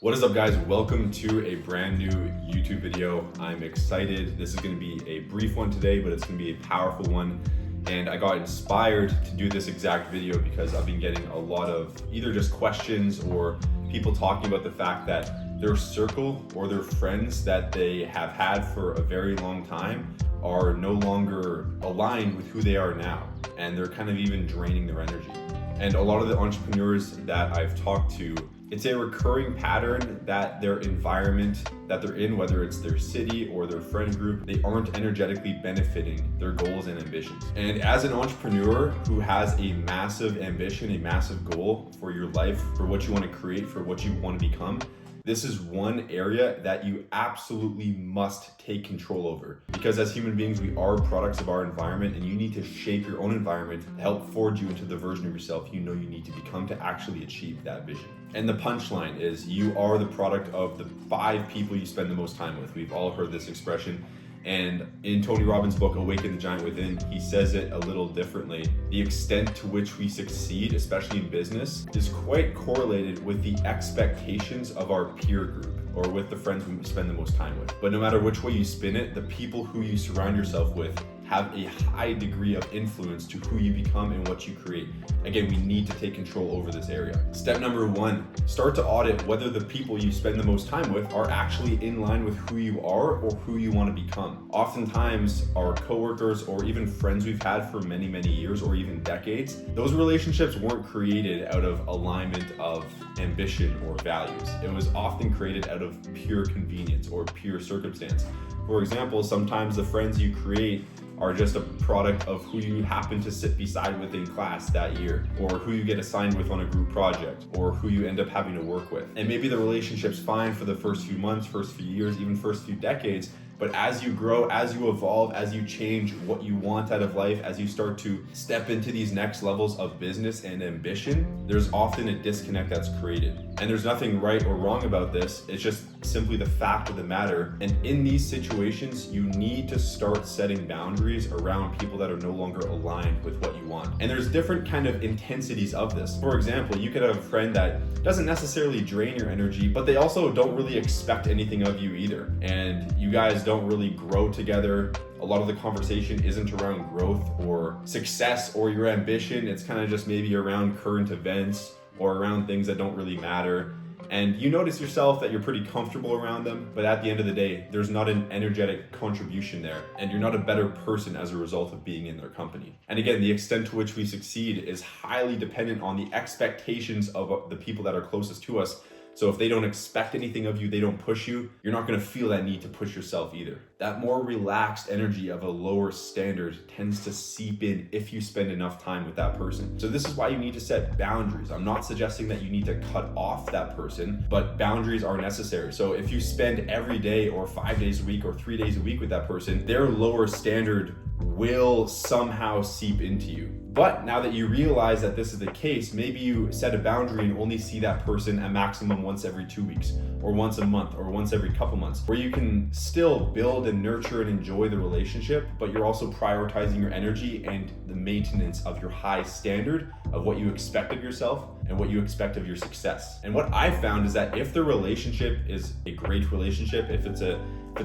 What is up, guys? Welcome to a brand new YouTube video. I'm excited. This is going to be a brief one today, but it's going to be a powerful one. And I got inspired to do this exact video because I've been getting a lot of either just questions or people talking about the fact that their circle or their friends that they have had for a very long time are no longer aligned with who they are now. And they're kind of even draining their energy. And a lot of the entrepreneurs that I've talked to, it's a recurring pattern that their environment that they're in, whether it's their city or their friend group, they aren't energetically benefiting their goals and ambitions. And as an entrepreneur who has a massive ambition, a massive goal for your life, for what you want to create, for what you want to become, this is one area that you absolutely must take control over. Because as human beings, we are products of our environment, and you need to shape your own environment to help forge you into the version of yourself you know you need to become to actually achieve that vision. And the punchline is you are the product of the 5 people you spend the most time with. We've all heard this expression. And in Tony Robbins' book, Awaken the Giant Within, he says it a little differently. The extent to which we succeed, especially in business, is quite correlated with the expectations of our peer group or with the friends we spend the most time with. But no matter which way you spin it, the people who you surround yourself with have a high degree of influence to who you become and what you create. Again, we need to take control over this area. Step number 1, start to audit whether the people you spend the most time with are actually in line with who you are or who you want to become. Oftentimes, our coworkers or even friends we've had for many, many years or even decades, those relationships weren't created out of alignment of ambition or values. It was often created out of pure convenience or pure circumstance. For example, sometimes the friends you create are just a product of who you happen to sit beside with in class that year, or who you get assigned with on a group project, or who you end up having to work with. And maybe the relationship's fine for the first few months, first few years, even first few decades, but as you grow, as you evolve, as you change what you want out of life, as you start to step into these next levels of business and ambition, there's often a disconnect that's created. And there's nothing right or wrong about this. It's just simply the fact of the matter. And in these situations, you need to start setting boundaries around people that are no longer aligned with what you want. And there's different kind of intensities of this. For example, you could have a friend that doesn't necessarily drain your energy, but they also don't really expect anything of you either. And you guys don't really grow together. A lot of the conversation isn't around growth or success or your ambition. It's kind of just maybe around current events or around things that don't really matter. And you notice yourself that you're pretty comfortable around them, but at the end of the day, there's not an energetic contribution there, and you're not a better person as a result of being in their company. And again, the extent to which we succeed is highly dependent on the expectations of the people that are closest to us. So if they don't expect anything of you, they don't push you, you're not going to feel that need to push yourself either. That more relaxed energy of a lower standard tends to seep in if you spend enough time with that person. So this is why you need to set boundaries. I'm not suggesting that you need to cut off that person, but boundaries are necessary. So if you spend every day or 5 days a week or 3 days a week with that person, their lower standard will somehow seep into you. But now that you realize that this is the case, maybe you set a boundary and only see that person a maximum once every 2 weeks, or once a month, or once every couple months, where you can still build and nurture and enjoy the relationship, but you're also prioritizing your energy and the maintenance of your high standard of what you expect of yourself and what you expect of your success. And what I found is that if the relationship is a great relationship, if it's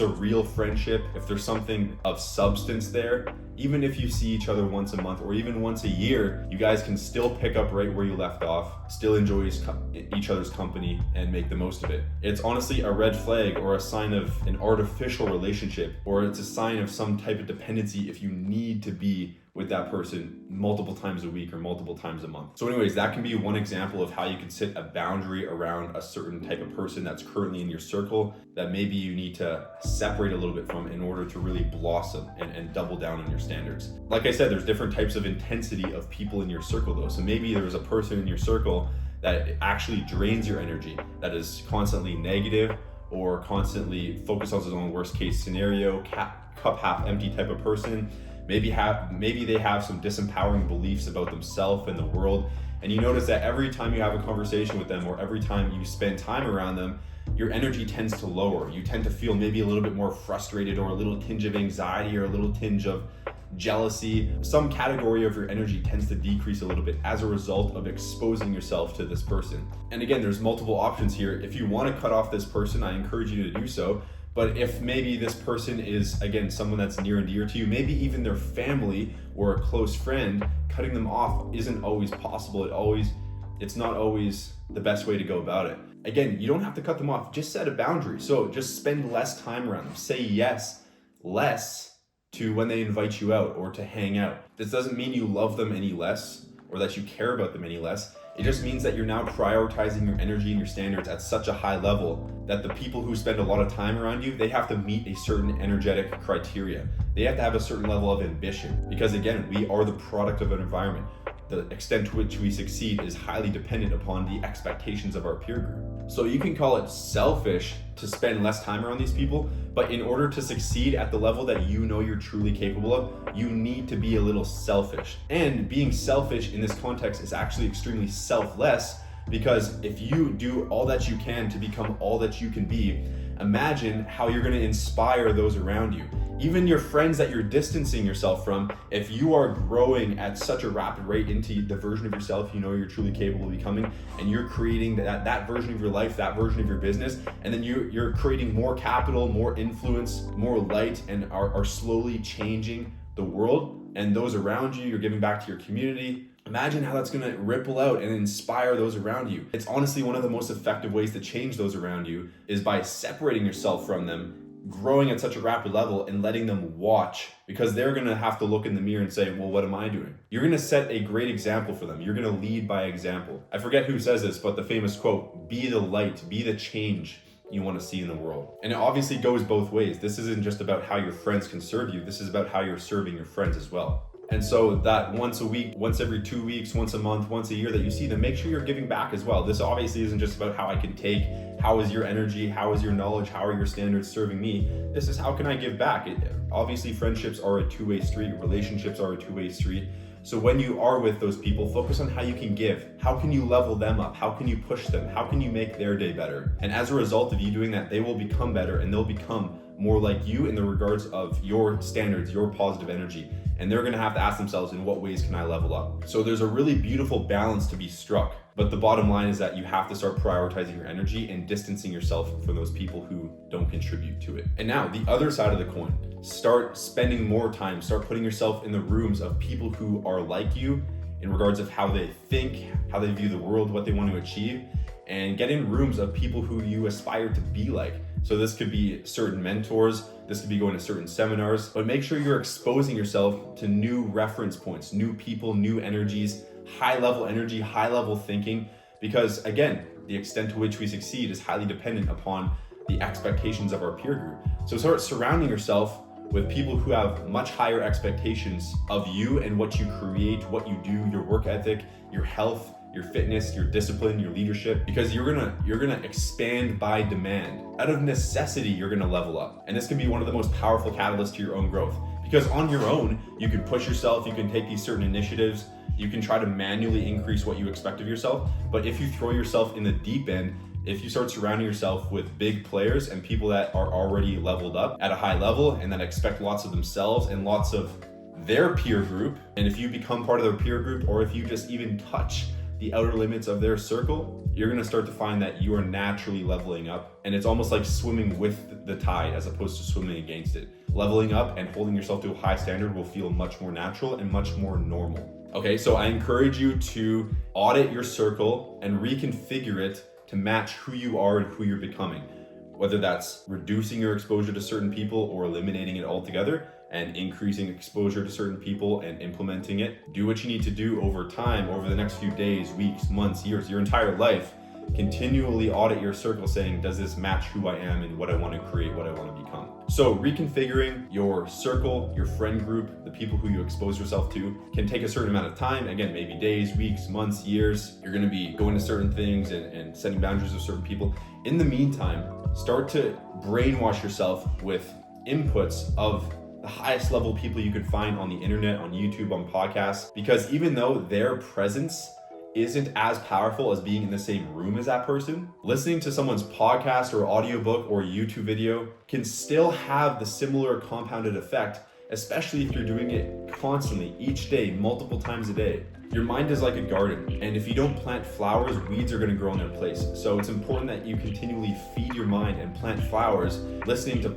a real friendship, if there's something of substance there, even if you see each other once a month or even once a year, you guys can still pick up right where you left off, still enjoy each other's company and make the most of it. It's honestly a red flag or a sign of an artificial relationship, or it's a sign of some type of dependency if you need to be with that person multiple times a week or multiple times a month. So anyways, that can be one example of how you can set a boundary around a certain type of person that's currently in your circle that maybe you need to separate a little bit from in order to really blossom and double down on your standards. Like I said, there's different types of intensity of people in your circle though. So maybe there's a person in your circle that actually drains your energy, that is constantly negative or constantly focused on his own worst case scenario, cup half empty type of person. Maybe they have some disempowering beliefs about themselves and the world, and you notice that every time you have a conversation with them or every time you spend time around them, your energy tends to lower. You tend to feel maybe a little bit more frustrated, or a little tinge of anxiety, or a little tinge of jealousy. Some category of your energy tends to decrease a little bit as a result of exposing yourself to this person. And again, there's multiple options here. If you want to cut off this person, I encourage you to do so. But if maybe this person is, again, someone that's near and dear to you, maybe even their family or a close friend, cutting them off isn't always possible. It's not always the best way to go about it. Again, you don't have to cut them off. Just set a boundary. So just spend less time around them. Say yes less to when they invite you out or to hang out. This doesn't mean you love them any less or that you care about them any less. It just means that you're now prioritizing your energy and your standards at such a high level that the people who spend a lot of time around you, they have to meet a certain energetic criteria. They have to have a certain level of ambition, because again, we are the product of an environment. The extent to which we succeed is highly dependent upon the expectations of our peer group. So you can call it selfish to spend less time around these people, but in order to succeed at the level that you know you're truly capable of, you need to be a little selfish. And being selfish in this context is actually extremely selfless, because if you do all that you can to become all that you can be, imagine how you're going to inspire those around you. Even your friends that you're distancing yourself from, if you are growing at such a rapid rate into the version of yourself you know you're truly capable of becoming, and you're creating that version of your life, that version of your business, and then you're creating more capital, more influence, more light, and are slowly changing the world and those around you, you're giving back to your community. Imagine how that's gonna ripple out and inspire those around you. It's honestly one of the most effective ways to change those around you is by separating yourself from them, growing at such a rapid level, and letting them watch, because they're gonna have to look in the mirror and say, well, what am I doing? You're gonna set a great example for them. You're gonna lead by example. I forget who says this, but the famous quote, be the light, be the change you want to see in the world. And it obviously goes both ways. This isn't just about how your friends can serve you. This is about how you're serving your friends as well. And so that once a week, once every 2 weeks, once a month, once a year that you see them, make sure you're giving back as well. This obviously isn't just about how I can take, how is your energy, how is your knowledge, how are your standards serving me? This is how can I give back? Obviously, friendships are a two-way street, relationships are a two-way street. So when you are with those people, focus on how you can give. How can you level them up? How can you push them? How can you make their day better? And as a result of you doing that, they will become better, and they'll become more like you in the regards of your standards, your positive energy. And they're gonna have to ask themselves, in what ways can I level up? So there's a really beautiful balance to be struck. But the bottom line is that you have to start prioritizing your energy and distancing yourself from those people who don't contribute to it. And now, the other side of the coin, start spending more time, start putting yourself in the rooms of people who are like you in regards of how they think, how they view the world, what they want to achieve, and get in rooms of people who you aspire to be like. So this could be certain mentors, this could be going to certain seminars, but make sure you're exposing yourself to new reference points, new people, new energies, high level energy, high level thinking, because again, the extent to which we succeed is highly dependent upon the expectations of our peer group. So start surrounding yourself with people who have much higher expectations of you and what you create, what you do, your work ethic, your health, your fitness, your discipline, your leadership, because you're gonna expand by demand. Out of necessity, you're gonna level up. And this can be one of the most powerful catalysts to your own growth. Because on your own, you can push yourself, you can take these certain initiatives, you can try to manually increase what you expect of yourself. But if you throw yourself in the deep end, if you start surrounding yourself with big players and people that are already leveled up at a high level and that expect lots of themselves and lots of their peer group, and if you become part of their peer group, or if you just even touch the outer limits of their circle, you're gonna start to find that you are naturally leveling up. And it's almost like swimming with the tide as opposed to swimming against it. Leveling up and holding yourself to a high standard will feel much more natural and much more normal. Okay, so I encourage you to audit your circle and reconfigure it to match who you are and who you're becoming. Whether that's reducing your exposure to certain people or eliminating it altogether, and increasing exposure to certain people and implementing it. Do what you need to do over time, over the next few days, weeks, months, years, your entire life. Continually audit your circle saying, does this match who I am and what I want to create, what I want to become? So reconfiguring your circle, your friend group, the people who you expose yourself to can take a certain amount of time. Again, maybe days, weeks, months, years. You're going to be going to certain things and setting boundaries with certain people. In the meantime, start to brainwash yourself with inputs of the highest level people you could find on the internet, on YouTube, on podcasts, because even though their presence isn't as powerful as being in the same room as that person. Listening to someone's podcast or audiobook or YouTube video can still have the similar compounded effect, especially if you're doing it constantly, each day, multiple times a day. Your mind is like a garden, and if you don't plant flowers, weeds are going to grow in their place. So it's important that you continually feed your mind and plant flowers, listening to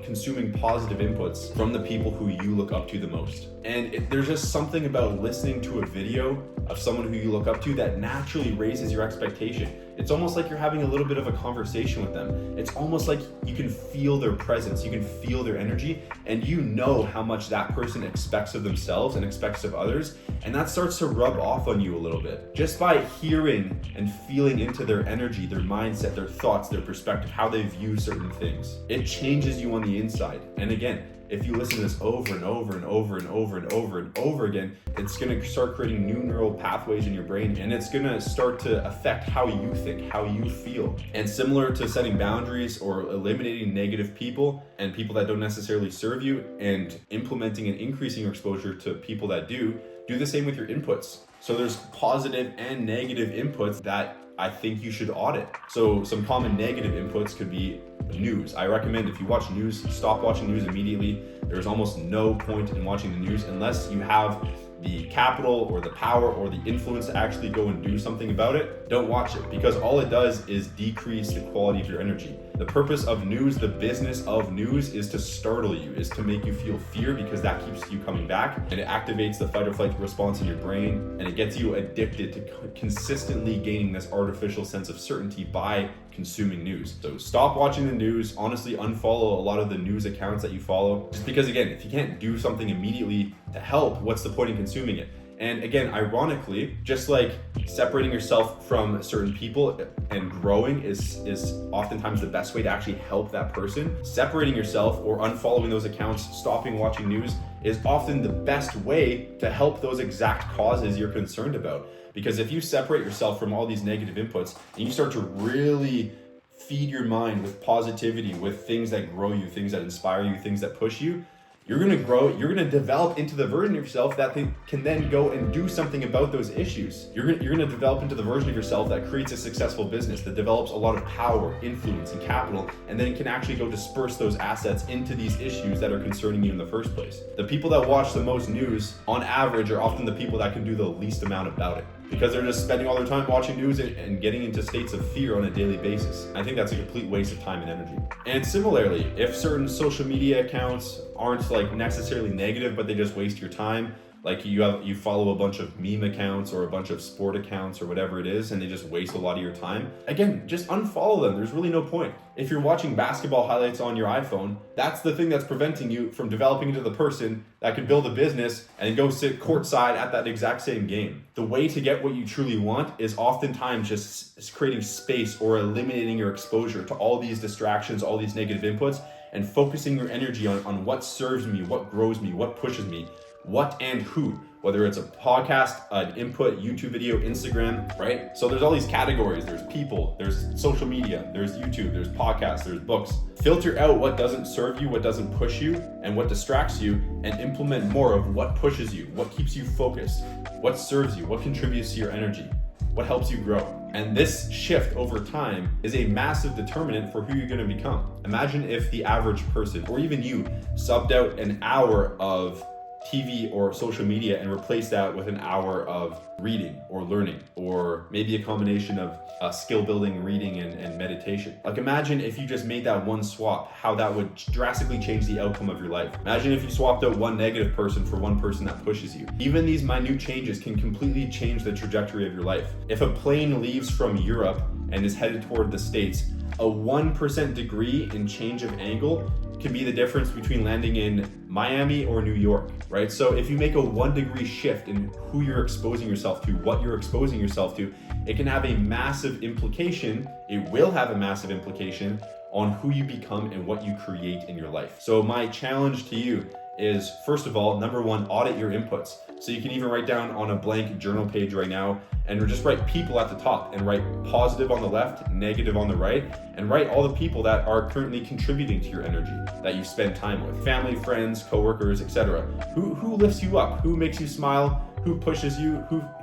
consuming positive inputs from the people who you look up to the most. And there's just something about listening to a video of someone who you look up to that naturally raises your expectation. It's almost like you're having a little bit of a conversation with them. It's almost like you can feel their presence, you can feel their energy, and you know how much that person expects of themselves and expects of others, and that starts to rub off on you a little bit. Just by hearing and feeling into their energy, their mindset, their thoughts, their perspective, how they view certain things, it changes you on the inside. And again, if you listen to this over and over and over and over and over and over again, it's gonna start creating new neural pathways in your brain, and it's gonna start to affect how you think, how you feel. And similar to setting boundaries or eliminating negative people and people that don't necessarily serve you, and implementing and increasing your exposure to people that do the same with your inputs. So there's positive and negative inputs that I think you should audit. So some common negative inputs could be news. I recommend if you watch news, stop watching news immediately. There's almost no point in watching the news unless you have the capital or the power or the influence to actually go and do something about it. Don't watch it, because all it does is decrease the quality of your energy. The purpose of news, the business of news, is to startle you, is to make you feel fear, because that keeps you coming back, and it activates the fight or flight response in your brain, and it gets you addicted to consistently gaining this artificial sense of certainty by consuming news. So stop watching the news. Honestly, unfollow a lot of the news accounts that you follow, just because, again, if you can't do something immediately to help, what's the point in consuming it? And again, ironically, just like separating yourself from certain people and growing is oftentimes the best way to actually help that person, separating yourself or unfollowing those accounts, stopping watching news, is often the best way to help those exact causes you're concerned about. Because if you separate yourself from all these negative inputs and you start to really feed your mind with positivity, with things that grow you, things that inspire you, things that push you, you're gonna grow, you're gonna develop into the version of yourself that can then go and do something about those issues. You're gonna develop into the version of yourself that creates a successful business, that develops a lot of power, influence, and capital, and then can actually go disperse those assets into these issues that are concerning you in the first place. The people that watch the most news, on average, are often the people that can do the least amount about it, because they're just spending all their time watching news and getting into states of fear on a daily basis. I think that's a complete waste of time and energy. And similarly, if certain social media accounts aren't like necessarily negative, but they just waste your time, like you follow a bunch of meme accounts or a bunch of sport accounts or whatever it is, and they just waste a lot of your time, again, just unfollow them. There's really no point. If you're watching basketball highlights on your iPhone, that's the thing that's preventing you from developing into the person that can build a business and go sit courtside at that exact same game. The way to get what you truly want is oftentimes just creating space or eliminating your exposure to all these distractions, all these negative inputs, and focusing your energy on what serves me, what grows me, what pushes me, what and who, whether it's a podcast, an input, YouTube video, Instagram, right? So there's all these categories. There's people, there's social media, there's YouTube, there's podcasts, there's books. Filter out what doesn't serve you, what doesn't push you, and what distracts you, and implement more of what pushes you, what keeps you focused, what serves you, what contributes to your energy, what helps you grow. And this shift over time is a massive determinant for who you're going to become. Imagine if the average person, or even you, subbed out an hour of TV or social media and replace that with an hour of reading or learning, or maybe a combination of skill building, reading, and meditation. Like, imagine if you just made that one swap, how that would drastically change the outcome of your life. Imagine if you swapped out one negative person for one person that pushes you. Even these minute changes can completely change the trajectory of your life. If a plane leaves from Europe and is headed toward the States, a 1% degree in change of angle can be the difference between landing in Miami or New York, right? So if you make a 1 degree shift in who you're exposing yourself to, what you're exposing yourself to, it can have a massive implication. It will have a massive implication on who you become and what you create in your life. So my challenge to you is, first of all, number one, audit your inputs. So you can even write down on a blank journal page right now and just write people at the top and write positive on the left, negative on the right, and write all the people that are currently contributing to your energy that you spend time with. Family, friends, coworkers, etc. Who lifts you up? Who makes you smile? who pushes you,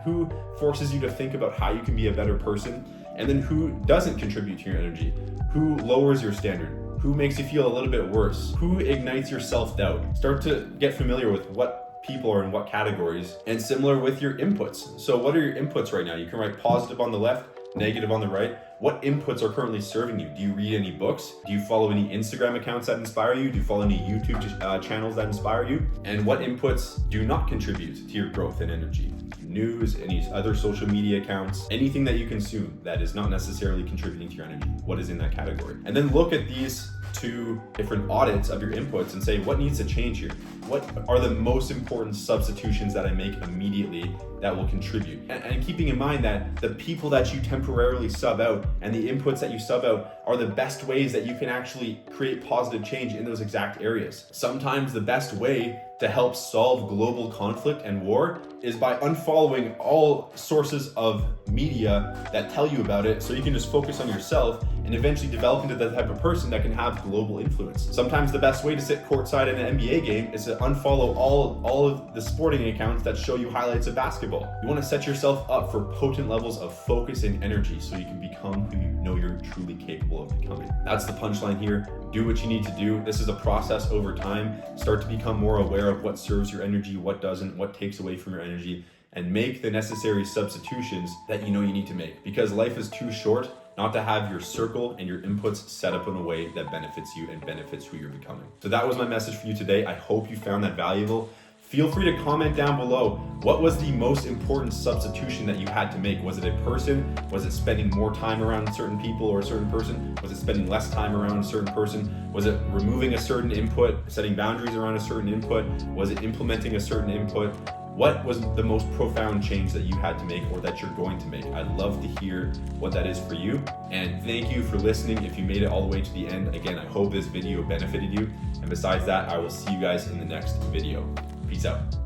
who forces you to think about how you can be a better person, and then who doesn't contribute to your energy, who lowers your standard, who makes you feel a little bit worse, who ignites your self-doubt. Start to get familiar with what people are in what categories, and similar with your inputs. So what are your inputs right now? You can write positive on the left, negative on the right. What inputs are currently serving you? Do you read any books? Do you follow any Instagram accounts that inspire you? Do you follow any YouTube channels that inspire you? And what inputs do not contribute to your growth and energy? News, any other social media accounts, anything that you consume that is not necessarily contributing to your energy. What is in that category? And then look at these two different audits of your inputs and say, what needs to change here? What are the most important substitutions that I make immediately that will contribute? And keeping in mind that the people that you temporarily sub out and the inputs that you sub out are the best ways that you can actually create positive change in those exact areas. Sometimes the best way to help solve global conflict and war is by unfollowing all sources of media that tell you about it, so you can just focus on yourself and eventually develop into the type of person that can have global influence. Sometimes the best way to sit courtside in an NBA game is to unfollow all of the sporting accounts that show you highlights of basketball. You want to set yourself up for potent levels of focus and energy so you can become who you know you're truly capable of becoming. That's the punchline here. Do what you need to do. This is a process over time. Start to become more aware of what serves your energy, what doesn't, what takes away from your energy, and make the necessary substitutions that you know you need to make, because life is too short not to have your circle and your inputs set up in a way that benefits you and benefits who you're becoming. So that was my message for you today. I hope you found that valuable. Feel free to comment down below. What was the most important substitution that you had to make? Was it a person? Was it spending more time around certain people or a certain person? Was it spending less time around a certain person? Was it removing a certain input, setting boundaries around a certain input? Was it implementing a certain input? What was the most profound change that you had to make or that you're going to make? I'd love to hear what that is for you. And thank you for listening. If you made it all the way to the end, again, I hope this video benefited you. And besides that, I will see you guys in the next video. Peace out.